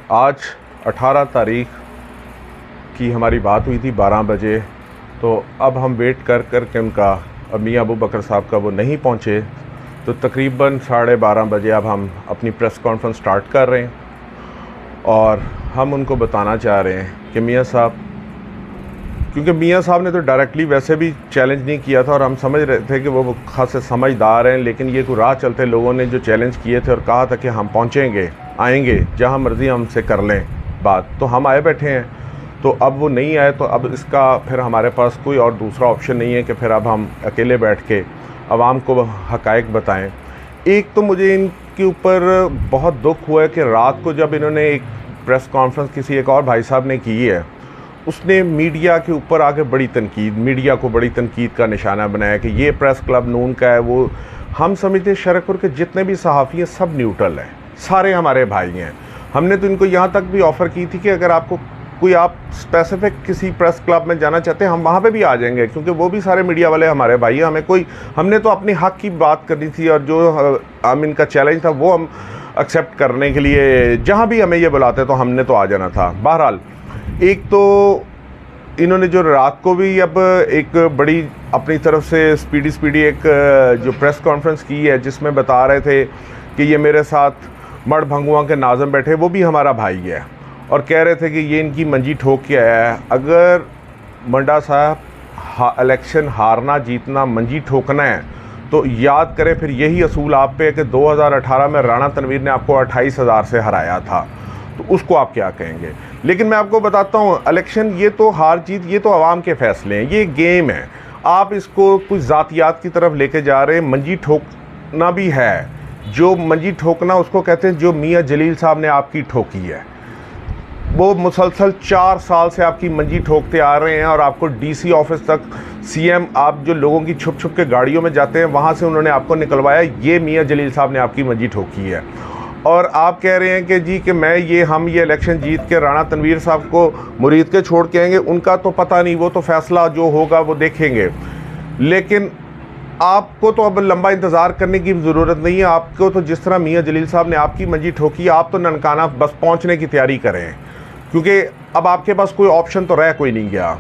आज 18 तारीख की हमारी बात हुई थी 12 बजे। तो अब हम वेट कर कर के उनका, अब मियाँ अबू बकर साहब का वो नहीं पहुँचे, तो तकरीबन 12:30 बजे अब हम अपनी प्रेस कॉन्फ्रेंस स्टार्ट कर रहे हैं और हम उनको बताना चाह रहे हैं कि मियाँ साहब, क्योंकि मियाँ साहब ने तो डायरेक्टली वैसे भी चैलेंज नहीं किया था और हम समझ रहे थे कि वो खासे समझदार हैं, लेकिन ये कोई राह चलते लोगों ने जो चैलेंज किए थे और कहा था कि हम पहुँचेंगे, आएंगे, जहाँ मर्ज़ी हमसे कर लें बात, तो हम आए बैठे हैं। तो अब वो नहीं आए, तो अब इसका फिर हमारे पास कोई और दूसरा ऑप्शन नहीं है कि फिर अब हम अकेले बैठ के आवाम को हक़ाइक़ बताएं। एक तो मुझे इनके ऊपर बहुत दुख हुआ है कि रात को जब इन्होंने एक प्रेस कॉन्फ्रेंस किसी एक और भाई साहब ने की है, उसने मीडिया के ऊपर आके बड़ी तनकीद, मीडिया को बड़ी तनकीद का निशाना बनाया कि ये प्रेस क्लब नून का है। वो हम समझते हैं शरकपुर के जितने भी सहाफ़ी हैं सब न्यूट्रल हैं, सारे हमारे भाई हैं। हमने तो इनको यहाँ तक भी ऑफ़र की थी कि अगर आपको कोई, आप स्पेसिफिक किसी प्रेस क्लब में जाना चाहते हैं, हम वहाँ पे भी आ जाएंगे, क्योंकि वो भी सारे मीडिया वाले हमारे भाई हैं। हमने तो अपने हक़ की बात करनी थी और जो हम इनका चैलेंज था वो हम एक्सेप्ट करने के लिए जहाँ भी हमें ये बुलाते तो हमने तो आ जाना था। बहरहाल, एक तो इन्होंने जो रात को भी अब एक बड़ी अपनी तरफ से स्पीडी एक जो प्रेस कॉन्फ्रेंस की है, जिसमें बता रहे थे कि ये मेरे साथ मड़ भंगुआ के नाज़म बैठे, वो भी हमारा भाई है, और कह रहे थे कि ये इनकी मंजी ठोक के आया है। अगर मंडा साहब इलेक्शन हारना जीतना मंजी ठोकना है तो याद करें फिर यही असूल आप पे है कि 2018 में राणा तनवीर ने आपको 28,000 से हराया था, तो उसको आप क्या कहेंगे। लेकिन मैं आपको बताता हूँ, इलेक्शन ये तो हार जीत ये तो आवाम के फ़ैसले हैं, ये गेम है। आप इसको कुछ ज़ातियात की तरफ लेके जा रहे हैं। मंजी ठोकना भी है, जो मंजी ठोकना उसको कहते हैं जो मियाँ जलील साहब ने आपकी ठोकी है। वो मुसलसल 4 साल से आपकी मंजी ठोकते आ रहे हैं और आपको डीसी ऑफिस तक, सीएम, आप जो लोगों की छुप छुप के गाड़ियों में जाते हैं वहाँ से उन्होंने आपको निकलवाया। ये मियाँ जलील साहब ने आपकी मंजी ठोकी है। और आप कह रहे हैं कि जी कि हम ये इलेक्शन जीत के राणा तनवीर साहब को मुरीद के छोड़ के आएंगे। उनका तो पता नहीं, वो तो फ़ैसला जो होगा वो देखेंगे। लेकिन आपको तो अब लंबा इंतज़ार करने की ज़रूरत नहीं है। आपको तो जिस तरह मियाँ जलील साहब ने आपकी मंजी ठोकी, आप तो ननकाना बस पहुँचने की तैयारी करें, क्योंकि अब आपके पास कोई ऑप्शन तो रह कोई नहीं गया।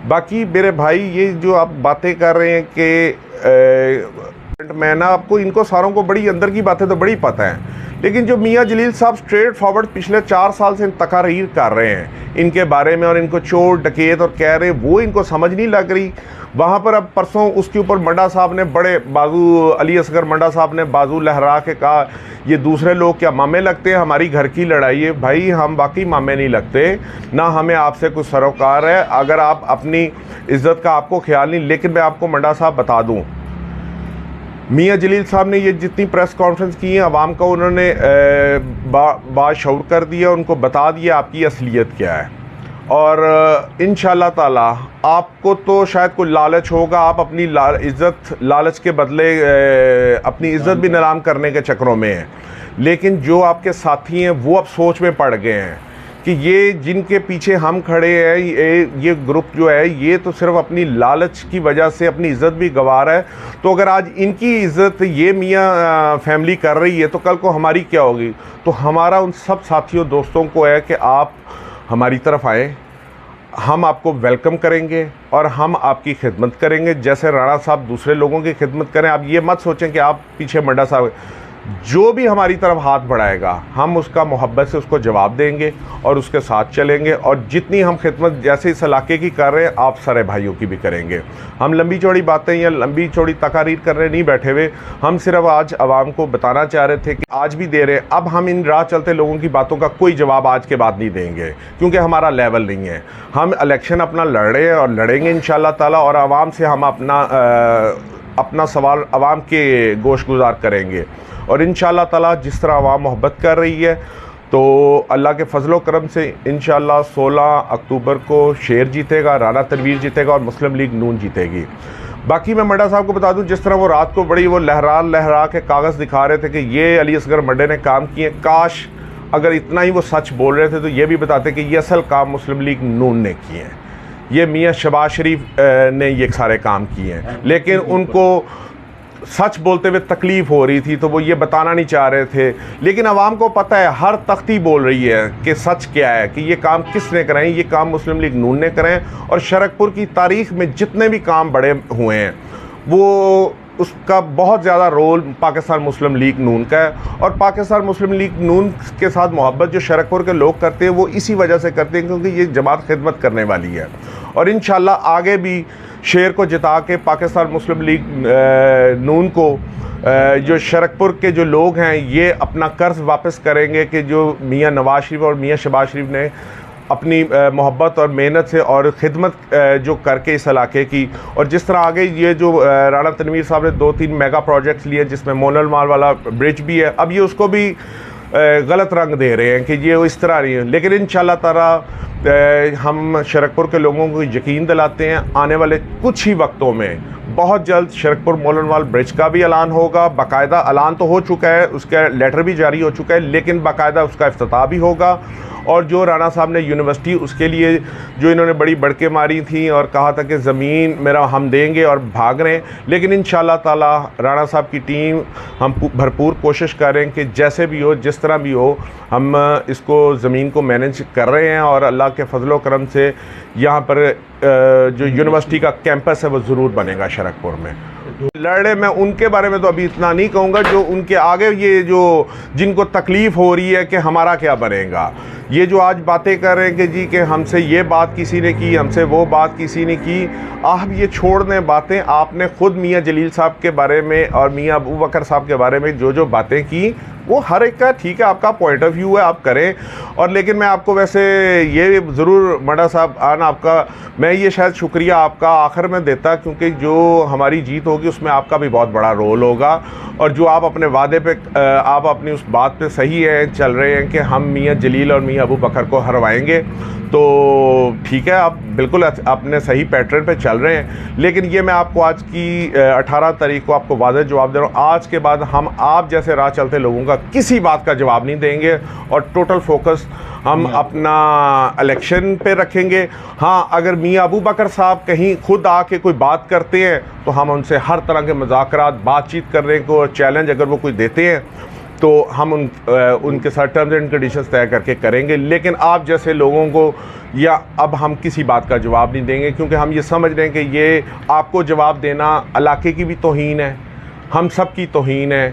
बाकी मेरे भाई, ये जो आप बातें कर रहे हैं कि मैं ना, आपको इनको सारों को बड़ी अंदर की बातें तो बड़ी पता है, लेकिन जो मियाँ जलील साहब स्ट्रेट फॉरवर्ड पिछले 4 साल से तकारीर कर रहे हैं इनके बारे में और इनको चोर डकैत और कह रहे हैं, वो इनको समझ नहीं लग रही। वहाँ पर अब परसों उसके ऊपर मंडा साहब ने बड़े बाजू, अली असगर मंडा साहब ने बाजू लहरा के कहा ये दूसरे लोग क्या मामे लगते हैं, हमारी घर की लड़ाई है। भाई, हम बाकी मामे नहीं लगते, ना हमें आपसे कुछ सरोकार है। अगर आप अपनी इज़्ज़त का आपको ख्याल नहीं, लेकिन मैं आपको मंडा साहब बता दूँ, मियाँ जलील साहब ने ये जितनी प्रेस कॉन्फ्रेंस की है आवाम का उन्होंने बाशऊर कर दिया, उनको बता दिया आपकी असलियत क्या है। और इंशाअल्लाह ताला आपको तो शायद कोई लालच होगा, आप अपनी इज़्ज़त लालच के बदले अपनी इज़्ज़त भी नीलाम करने के चक्करों में हैं। लेकिन जो आपके साथी हैं वो अब सोच में पड़ गए हैं कि ये जिनके पीछे हम खड़े हैं, ये ग्रुप जो है ये तो सिर्फ अपनी लालच की वजह से अपनी इज़्ज़त भी गंवा रहा है। तो अगर आज इनकी इज़्ज़त ये मियाँ फैमिली कर रही है तो कल को हमारी क्या होगी। तो हमारा उन सब साथियों दोस्तों को है कि आप हमारी तरफ आएँ, हम आपको वेलकम करेंगे और हम आपकी खिदमत करेंगे, जैसे राणा साहब दूसरे लोगों की खिदमत करें। आप ये मत सोचें कि आप पीछे मंडा साहब, जो भी हमारी तरफ हाथ बढ़ाएगा हम उसका मोहब्बत से उसको जवाब देंगे और उसके साथ चलेंगे। और जितनी हम खिदमत जैसे इस इलाके की कर रहे हैं, आप सारे भाइयों की भी करेंगे। हम लंबी चौड़ी बातें या लंबी चौड़ी तकारीर करने नहीं बैठे हुए, हम सिर्फ आज आवाम को बताना चाह रहे थे कि आज भी दे रहे। अब हम इन राह चलते लोगों की बातों का कोई जवाब आज के बाद नहीं देंगे, क्योंकि हमारा लेवल नहीं है। हम इलेक्शन अपना लड़ रहे हैं और लड़ेंगे इंशाअल्लाह ताला, और आवाम से हम अपना सवाल आवाम के गोश गुजार करेंगे। और इंशाअल्लाह ताला जिस तरह आवाम मोहब्बत कर रही है, तो अल्लाह के फजलो करम से इंशाअल्लाह 16 अक्टूबर को शेर जीतेगा, राणा तनवीर जीतेगा और मुस्लिम लीग नून जीतेगी। बाकी मैं मंडा साहब को बता दूं, जिस तरह वो रात को बड़ी वो लहरा के कागज़ दिखा रहे थे कि ये अली असगर मंडे ने काम किए, काश अगर इतना ही वो सच बोल रहे थे तो ये भी बताते कि ये असल काम मुस्लिम लीग नून ने किए हैं, ये मियाँ शहबाज शरीफ ने ये सारे काम किए हैं। लेकिन उनको सच बोलते हुए तकलीफ़ हो रही थी तो वो ये बताना नहीं चाह रहे थे, लेकिन आवाम को पता है, हर तख्ती बोल रही है कि सच क्या है, कि ये काम किसने कराएं, ये काम मुस्लिम लीग नून ने कराएं। और शरकपुर की तारीख़ में जितने भी काम बड़े हुए हैं वो उसका बहुत ज़्यादा रोल पाकिस्तान मुस्लिम लीग नून का है। और पाकिस्तान मुस्लिम लीग नून के साथ मोहब्बत जो शरकपुर के लोग करते हैं वो इसी वजह से करते हैं क्योंकि ये जमात खिदमत करने वाली है। और इंशाल्लाह आगे भी शेर को जिता के पाकिस्तान मुस्लिम लीग नून को जो शरकपुर के जो लोग हैं ये अपना कर्ज वापस करेंगे कि जो मियाँ नवाज शरीफ और मियाँ शहबाज शरीफ ने अपनी मोहब्बत और मेहनत से और ख़िदमत जो करके इस इलाके की, और जिस तरह आगे ये जो राणा तनवीर साहब ने 2-3 मेगा प्रोजेक्ट्स लिए जिसमें मोनल माल वाला ब्रिज भी है, अब ये उसको भी गलत रंग दे रहे हैं कि ये इस तरह नहीं है। लेकिन इंशाल्लाह ताला हम शरकपुर के लोगों को यकीन दिलाते हैं आने वाले कुछ ही वक्तों में बहुत जल्द शरकपुर मोलनवाल ब्रिज का भी ऐलान होगा। बाकायदा ऐलान तो हो चुका है, उसका लेटर भी जारी हो चुका है, लेकिन बाकायदा उसका इफ्तिताह भी होगा। और जो राणा साहब ने यूनिवर्सिटी उसके लिए जो इन्होंने बड़ी बड़के मारी थी और कहा था कि ज़मीन मेरा हम देंगे और भाग रहे हैं, लेकिन इंशाल्लाह ताला राणा साहब की टीम हम भरपूर कोशिश करें कि जैसे भी हो जिस तरह भी हो हम इसको ज़मीन को मैनेज कर रहे हैं और अल्लाह के फजलो करम से यहाँ पर जो यूनिवर्सिटी का कैंपस है वो ज़रूर बनेगा शरकपुर में। लड़े मैं उनके बारे में तो अभी इतना नहीं कहूँगा, जो उनके आगे ये जो जिनको तकलीफ़ हो रही है कि हमारा क्या बनेगा, ये जो आज बातें कर रहे हैं कि जी कि हमसे ये बात किसी ने की, हमसे वो बात किसी ने की, आप ये छोड़ दें बातें। आपने ख़ुद मियाँ जलील साहब के बारे में और मियाँ अबू बकर साहब के बारे में जो जो बातें की वो हर एक का ठीक है, आपका पॉइंट ऑफ व्यू है, आप करें। और लेकिन मैं आपको वैसे ये ज़रूर मडा साहब आना आपका मैं ये शायद शुक्रिया आपका आखिर में देता, क्योंकि जो हमारी जीत होगी उसमें आपका भी बहुत बड़ा रोल होगा। और जो आप अपने वादे पे आप अपनी उस बात पे सही हैं, चल रहे हैं कि हम मियाँ जलील और मियाँ अबू बकर को हरवाएंगे, तो ठीक है, आप बिल्कुल अपने सही पैटर्न पे चल रहे हैं। लेकिन ये मैं आपको आज की 18 तारीख को आपको वाज़ेह जवाब दे रहा हूँ, आज के बाद हम आप जैसे राह चलते लोगों का किसी बात का जवाब नहीं देंगे और टोटल फोकस हम अपना इलेक्शन पे रखेंगे। हाँ, अगर मियाँ अबू बकर साहब कहीं खुद आके कोई बात करते हैं तो हम उनसे हर तरह के मुज़ाकरात बातचीत करने को चैलेंज अगर वो कोई देते हैं तो हम उनके साथ टर्म्स एंड कंडीशंस तय करके करेंगे। लेकिन आप जैसे लोगों को या अब हम किसी बात का जवाब नहीं देंगे, क्योंकि हम ये समझ रहे हैं कि ये आपको जवाब देना इलाके की भी तौहीन है, हम सब की तौहीन है।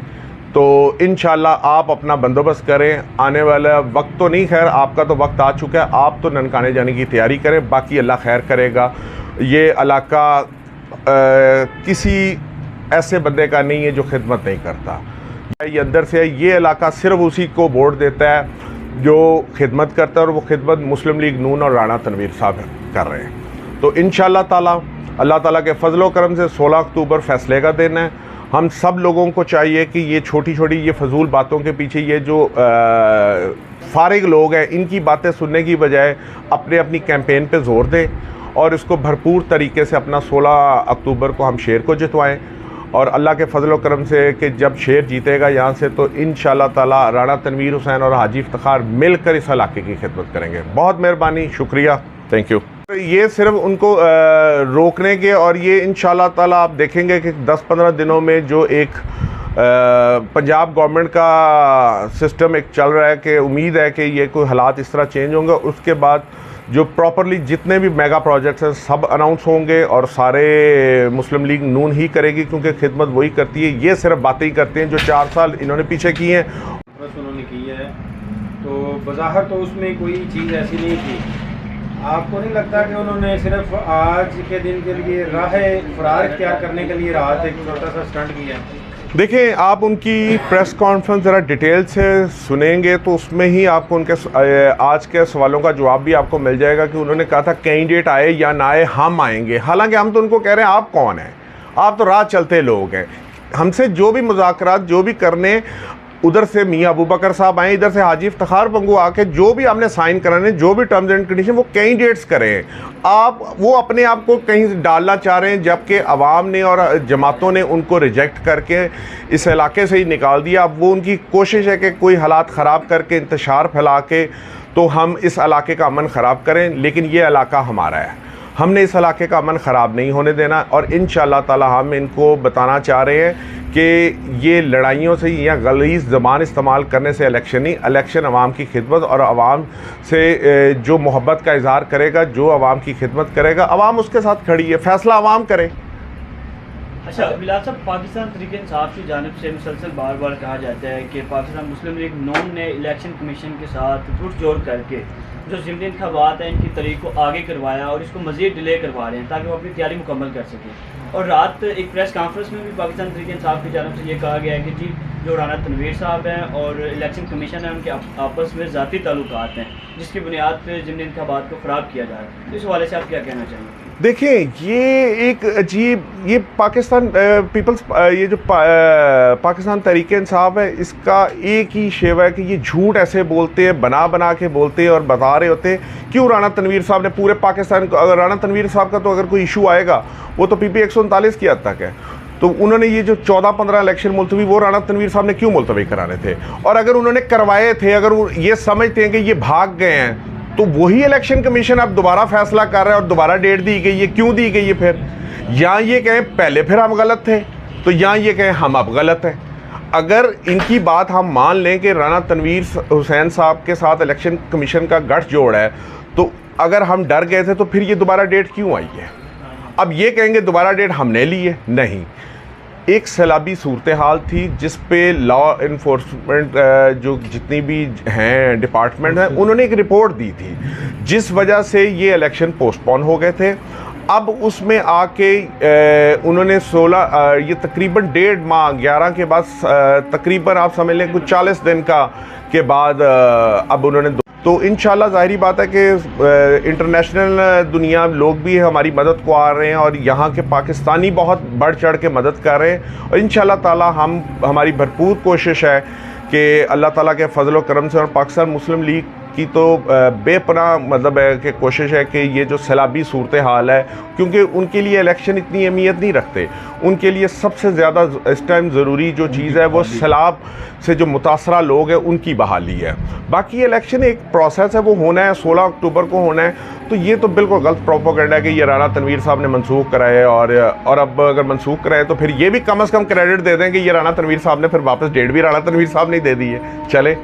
तो इंशाल्लाह आप अपना बंदोबस्त करें, आने वाला वक्त तो नहीं, खैर आपका तो वक्त आ चुका है, आप तो ननकाने जाने की तैयारी करें, बाकी अल्लाह खैर करेगा। ये इलाका किसी ऐसे बंदे का नहीं है जो खिदमत नहीं करता, ये अंदर से ये इलाका सिर्फ उसी को वोट देता है जो खिदमत करता है, और वो खिदमत मुस्लिम लीग नून और राणा तनवीर साहब कर रहे हैं। तो इंशाल्लाह ताला अल्लाह ताला के फजलो करम से 16 अक्टूबर फैसले का दिन है। हम सब लोगों को चाहिए कि ये छोटी छोटी ये फजूल बातों के पीछे ये जो फारिग लोग हैं इनकी बातें सुनने की बजाय अपने अपनी कैंपेन पे जोर दें और इसको भरपूर तरीके से अपना 16 अक्टूबर को हम शेर को जितवाएं। और अल्लाह के फजल करम से कि जब शेर जीतेगा यहाँ से तो इंशाल्लाह ताला राणा तनवीर हुसैन और हाजी इफ्तिखार मिलकर इस इलाके की खिदमत करेंगे। बहुत मेहरबानी, शुक्रिया, थैंक यू। ये सिर्फ उनको रोकने के, और ये इंशाल्लाह ताला आप देखेंगे कि 10-15 दिनों में जो एक पंजाब गवर्नमेंट का सिस्टम एक चल रहा है कि उम्मीद है कि ये कोई हालात इस तरह चेंज होंगे, उसके बाद जो प्रॉपरली जितने भी मेगा प्रोजेक्ट्स हैं सब अनाउंस होंगे और सारे मुस्लिम लीग नून ही करेगी, क्योंकि खिदमत वही करती है। ये सिर्फ बातें ही करते हैं जो 4 साल इन्होंने पीछे की हैं, उन्होंने की है। तो बज़ाहिर तो उसमें कोई चीज़ ऐसी नहीं थी। आपको नहीं लगता कि उन्होंने सिर्फ आज के दिन के लिए राह फरार इख्तियार करने के लिए रात एक छोटा सा स्टंट किया है? देखिए, आप उनकी प्रेस कॉन्फ्रेंस ज़रा डिटेल से सुनेंगे तो उसमें ही आपको उनके आज के सवालों का जवाब भी आपको मिल जाएगा कि उन्होंने कहा था कैंडिडेट आए या ना आए हम आएंगे। हालांकि हम तो उनको कह रहे हैं आप कौन हैं, आप तो राह चलते लोग हैं, हमसे जो भी मुज़ाकरात जो भी करने, उधर से मियाँ अबू बकर साहब आए, इधर से हाजी इफ्तिखार पंगू आके जो भी आपने साइन कराने, जो भी टर्म्स एंड कंडीशन वो कैंडिडेट्स करें। आप वो अपने आप को कहीं डालना चाह रहे हैं, जबकि अवाम ने और जमातों ने उनको रिजेक्ट करके इस इलाके से ही निकाल दिया। अब वो उनकी कोशिश है कि कोई हालात ख़राब करके इंतशार फैला के तो हम इस इलाके का अमन ख़राब करें, लेकिन ये इलाका हमारा है। हमने इस इलाके का अमन ख़राब नहीं होने देना। और इंशाअल्लाह ताला हम इनको बताना चाह रहे हैं कि ये लड़ाइयों से या गलीज़ ज़बान इस्तेमाल करने से इलेक्शन नहीं, इलेक्शन अवाम की खिदमत और अवाम से जो मोहब्बत का इज़हार करेगा, जो अवाम की खिदमत करेगा, अवाम उसके साथ खड़ी है, फ़ैसला अवाम करे। अच्छा बिलाल साहब, पाकिस्तान तहरीक इंसाफ की जानिब से मुसलसल बार बार कहा जाता है कि पाकिस्तान मुस्लिम लीग नून ने इलेक्शन कमीशन के साथ पुरजोर करके जो ज़िमनी इंतखाबात हैं इनकी तारीख को आगे करवाया और इसको मज़ीद डिले करवा रहे हैं ताकि वो अपनी तैयारी मुकम्मल कर सकें। और रात एक प्रेस कॉन्फ्रेंस में भी पाकिस्तान तहरीक इंसाफ की जानिब से ये कहा गया है कि जी जो राना तनवीर साहब हैं और इलेक्शन कमीशन है उनके आपस में ज़ाती ताल्लुकात हैं जिसकी बुनियाद पर ज़िमनी इंतखाबात को ख़राब किया जा रहा है। तो इस हवाले से आप क्या कहना चाहेंगे? देखें, ये एक अजीब, ये पाकिस्तान पीपल्स ये जो पाकिस्तान तहरीक इंसाफ है, इसका एक ही शेवा है कि ये झूठ ऐसे बोलते हैं, बना बना के बोलते हैं और बता रहे होते हैं। क्यों राना तनवीर साहब ने पूरे पाकिस्तान को, अगर राना तनवीर साहब का तो अगर कोई इशू आएगा वो तो PP 139 की हद तक है, तो उन्होंने ये जो 14-15 इलेक्शन मुलतवी वो राना तनवीर साहब ने क्यों मुलतवी कराने थे? और अगर उन्होंने करवाए थे, अगर ये समझते हैं कि ये भाग गए हैं, तो वही इलेक्शन कमीशन अब दोबारा फैसला कर रहा है और दोबारा डेट दी गई है। क्यों दी गई है फिर? या ये कहें पहले फिर हम गलत थे, तो या ये कहें हम अब गलत हैं। अगर इनकी बात हम मान लें कि राना तनवीर हुसैन साहब के साथ इलेक्शन कमीशन का गठजोड़ है, तो अगर हम डर गए थे तो फिर ये दोबारा डेट क्यों आई है? अब ये कहेंगे दोबारा डेट हमने ली है, नहीं। एक सैलाबी सूरत हाल थी जिस पे लॉ इन्फोर्समेंट जो जितनी भी हैं डिपार्टमेंट हैं, उन्होंने एक रिपोर्ट दी थी जिस वजह से ये इलेक्शन पोस्टपोन हो गए थे। अब उसमें आके उन्होंने 16 ये तकरीबन 1.5 माह 11 के बाद तकरीबन आप समझ लें कुछ 40 दिन के बाद अब उन्होंने तो इंशाल्लाह ज़ाहिरी बात है कि इंटरनेशनल दुनिया लोग भी हमारी मदद को आ रहे हैं और यहाँ के पाकिस्तानी बहुत बढ़ चढ़ के मदद कर रहे हैं। और इंशाल्लाह ताला हमारी भरपूर कोशिश है कि अल्लाह ताला के फजल व करम से, और पाकिस्तान मुस्लिम लीग की तो बेपनाह मतलब है कि कोशिश है कि ये जो सैलाबी सूरत हाल है, क्योंकि उनके लिए इलेक्शन इतनी अहमियत नहीं रखते, उनके लिए सबसे ज़्यादा इस टाइम ज़रूरी जो चीज़ है वो सैलाब से जो मुतासरा लोग हैं उनकी बहाली है। बाकी इलेक्शन एक प्रोसेस है, वो होना है, 16 अक्टूबर को होना है। तो ये तो बिल्कुल गलत प्रोपेगेंडा है कि ये राना तनवीर साहब ने मनसूख कराए और अब अगर मनसूख कराए तो फिर ये भी कम से कम क्रेडिट दे दें कि ये राना तनवीर साहब ने फिर वापस डेट भी राना तनवीर साहब ने दे दी है। चले,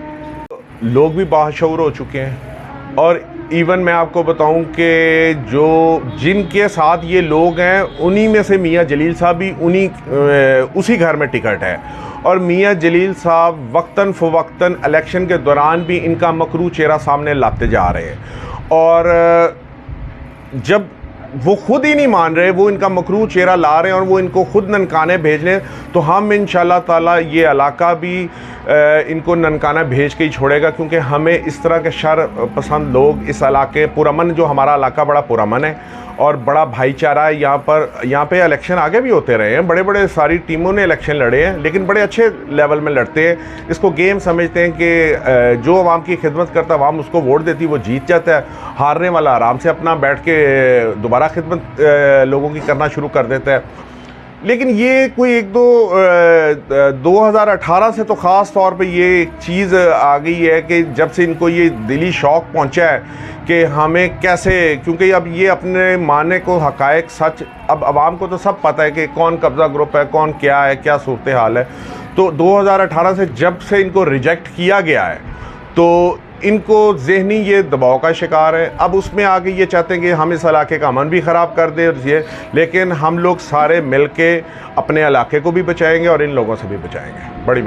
लोग भी बाशऊर हो चुके हैं। और इवन मैं आपको बताऊं कि जो जिनके साथ ये लोग हैं उन्हीं में से मियां जलील साहब भी उसी घर में टिकट है। और मियां जलील साहब वक्तन फ़वक्तन इलेक्शन के दौरान भी इनका मकरू चेहरा सामने लाते जा रहे हैं। और जब वो खुद ही नहीं मान रहे, वो इनका मकरू चेहरा ला रहे हैं और वो इनको खुद ननकाने भेज रहे हैं, तो हम इंशाल्लाह ताला ये इलाका भी इनको ननकाना भेज के ही छोड़ेगा। क्योंकि हमें इस तरह के शर पसंद लोग इस इलाके, पुरअमन जो हमारा इलाका बड़ा पुरअमन है और बड़ा भाईचारा है यहाँ पे इलेक्शन आगे भी होते रहे हैं, बड़े बड़े सारी टीमों ने इलेक्शन लड़े हैं, लेकिन बड़े अच्छे लेवल में लड़ते हैं। इसको गेम समझते हैं कि जो आवाम की खिदमत करता है आवाम उसको वोट देती, वो जीत जाता है, हारने वाला आराम से अपना बैठ के दोबारा खिदमत लोगों की करना शुरू कर देता है। लेकिन ये कोई 2018 से तो ख़ास तौर पे ये एक चीज़ आ गई है कि जब से इनको ये दिली शौक़ पहुंचा है कि हमें कैसे, क्योंकि अब ये अपने मानने को हक़ाइक़ सच, अब आवाम को तो सब पता है कि कौन कब्ज़ा ग्रुप है, कौन क्या है, क्या सूरत हाल है। तो 2018 से जब से इनको रिजेक्ट किया गया है तो इनको ज़हनी ये दबाव का शिकार है। अब उसमें आके ये चाहते हैं कि हम इस इलाके का अमन भी ख़राब कर दें ये, लेकिन हम लोग सारे मिल के अपने इलाके को भी बचाएंगे और इन लोगों से भी बचाएंगे। बड़ी